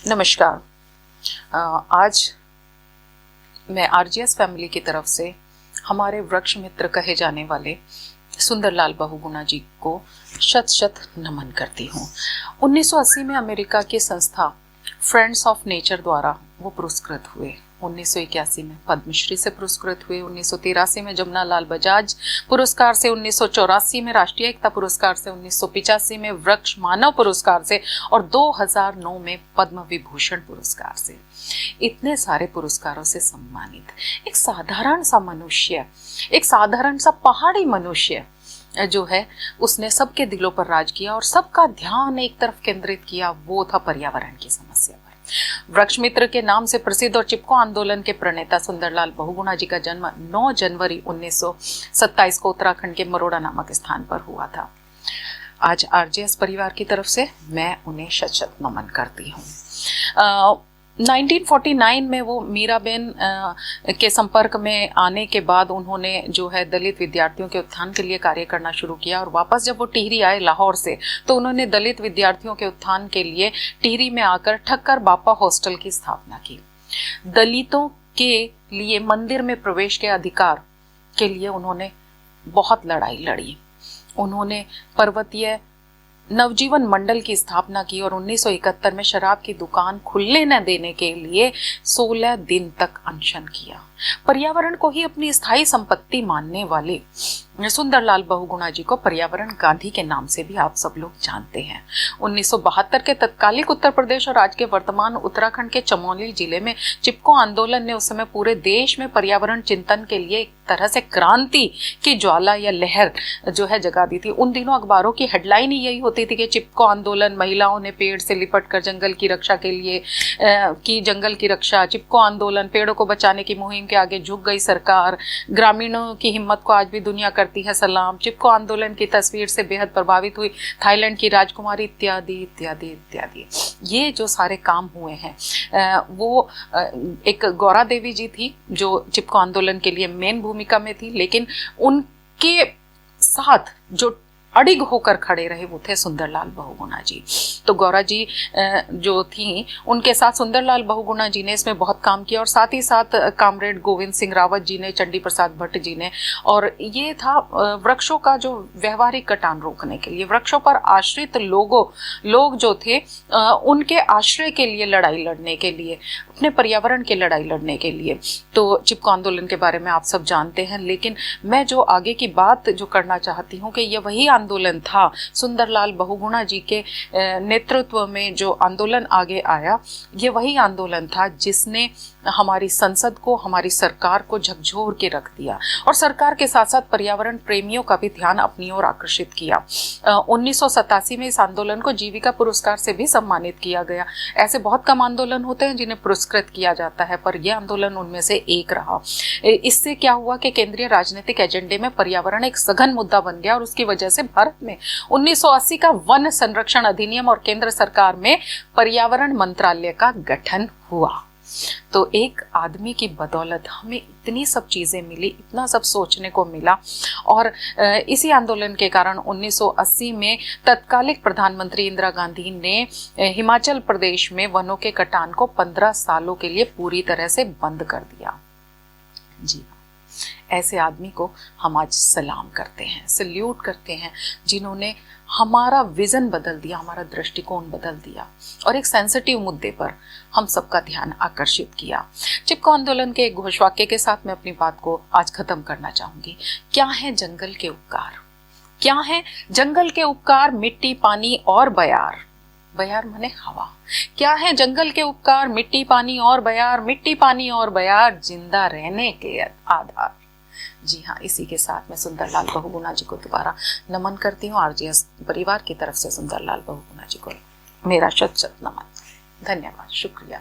नमस्कार। आज मैं आरजीएस फैमिली की तरफ से हमारे वृक्ष मित्र कहे जाने वाले सुंदरलाल बहुगुणा जी को शत शत नमन करती हूँ। 1980 में अमेरिका की संस्था फ्रेंड्स ऑफ नेचर द्वारा वो पुरस्कृत हुए। 1981 में पद्मश्री से पुरस्कृत हुए, 1983 में जमुनालाल बजाज पुरस्कार से, 1984 में राष्ट्रीय एकता पुरस्कार से, 1985 में वृक्ष मानव पुरस्कार से और 2009 में पद्म विभूषण पुरस्कार से। इतने सारे पुरस्कारों से सम्मानित एक साधारण सा मनुष्य, एक साधारण सा पहाड़ी मनुष्य जो है, उसने सबके दिलों पर राज किया और सबका ध्यान एक तरफ केंद्रित किया। वो था पर्यावरण की समस्या पर। वृक्ष मित्र के नाम से प्रसिद्ध और चिपको आंदोलन के प्रणेता सुंदरलाल बहुगुणा जी का जन्म 9 जनवरी 1927 को उत्तराखंड के मरोड़ा नामक स्थान पर हुआ था। आज आरजेएस परिवार की तरफ से मैं उन्हें शत शत नमन करती हूँ। 1949 में वो मीराबेन के संपर्क में आने के बाद उन्होंने जो है दलित विद्यार्थियों के उत्थान के लिए कार्य करना शुरू किया और वापस जब वो टिहरी आए लाहौर से, तो उन्होंने दलित विद्यार्थियों के उत्थान के लिए टिहरी में आकर ठक्कर बापा हॉस्टल की स्थापना की। दलितों के लिए मंदिर में प्रवेश के अधिकार के लिए उन्होंने बहुत लड़ाई लड़ी। उन्होंने पर्वतीय नवजीवन मंडल की स्थापना की और 1971 में शराब की दुकान खुलने न देने के लिए 16 दिन तक अनशन किया। पर्यावरण को ही अपनी स्थायी संपत्ति मानने वाले सुंदरलाल बहुगुणा जी को पर्यावरण गांधी के नाम से भी आप सब लोग जानते हैं। 1972 के तत्कालिक उत्तर प्रदेश और आज के वर्तमान उत्तराखंड के चमोली जिले में चिपको आंदोलन ने उस समय पूरे देश में पर्यावरण चिंतन के लिए एक तरह से क्रांति की ज्वाला या लहर जो है जगा दी थी। उन दिनों अखबारों की हेडलाइन ही यही होती थी कि चिपको आंदोलन, महिलाओं ने पेड़ से लिपट कर जंगल की रक्षा के लिए की जंगल की रक्षा, चिपको आंदोलन, पेड़ों को बचाने की मुहिम के आगे झुक गई सरकार, ग्रामीणों की हिम्मत को आज भी दुनिया करती है सलाम, चिपको आंदोलन की तस्वीर से बेहद प्रभावित हुई थाईलैंड की राजकुमारी, इत्यादि इत्यादि इत्यादि। ये जो सारे काम हुए हैं वो एक गौरा देवी जी थी जो चिपको आंदोलन के लिए मेन भूमिका में थी, लेकिन उनके साथ जो अडिग होकर खड़े रहे वो थे सुंदरलाल बहुगुणा जी। तो गौरा जी जो थी, उनके साथ सुंदरलाल बहुगुणा जी ने इसमें बहुत काम किया और साथ ही साथ कामरेड गोविंद सिंह रावत जी ने, चंडी प्रसाद भट्ट जी ने। और ये था वृक्षों का जो व्यवहारिक कटान रोकने के लिए, वृक्षों पर आश्रित लोग जो थे उनके आश्रय के लिए लड़ाई लड़ने के लिए, अपने पर्यावरण की लड़ाई लड़ने के लिए। तो चिपको आंदोलन के बारे में आप सब जानते हैं, लेकिन मैं जो आगे की बात जो करना चाहती हूँ कि ये वही आंदोलन था, सुंदरलाल बहुगुणा जी के नेतृत्व में जो आंदोलन आगे आया, ये वही आंदोलन था जिसने हमारी संसद को, हमारी सरकार को झकझोर के रख दिया और सरकार के साथ साथ पर्यावरण प्रेमियों का भी ध्यान अपनी ओर आकर्षित किया। 1987 में इस आंदोलन को जीविका पुरस्कार से भी सम्मानित किया गया। ऐसे बहुत कम आंदोलन होते हैं जिन्हें पुरस्कृत किया जाता है, पर यह आंदोलन उनमें से एक रहा। इससे क्या हुआ कि केंद्रीय राजनीतिक एजेंडे में पर्यावरण एक सघन मुद्दा बन गया और उसकी वजह से भारत में 1980 का वन संरक्षण अधिनियम और केंद्र सरकार में पर्यावरण मंत्रालय का गठन हुआ। तो एक आदमी की बदौलत हमें इतनी सब चीज़ें मिली, इतना सब सोचने को मिला। और इसी आंदोलन के कारण 1980 में तत्कालिक प्रधानमंत्री इंदिरा गांधी ने हिमाचल प्रदेश में वनों के कटान को 15 सालों के लिए पूरी तरह से बंद कर दिया। जी हाँ, ऐसे आदमी को हम आज सलाम करते हैं, सल्यूट करते हैं, जिन्होंने हमारा विजन बदल दिया, हमारा दृष्टिकोण बदल दिया और एक सेंसिटिव मुद्दे पर हम सबका ध्यान आकर्षित किया। चिपको आंदोलन के एक घोषवाक्य के साथ मैं अपनी बात को आज खत्म करना चाहूंगी। क्या है जंगल के उपकार? क्या है जंगल के उपकार? मिट्टी, पानी और बयार। बयार माने हवा। क्या है जंगल के उपकार? मिट्टी, पानी और बयार। मिट्टी, पानी और बयार जिंदा रहने के आधार। जी हाँ, इसी के साथ मैं सुंदरलाल बहुगुणा जी को दोबारा नमन करती हूँ। आरजीएस परिवार की तरफ से सुंदरलाल बहुगुणा जी को मेरा शत शत नमन। धन्यवाद, शुक्रिया।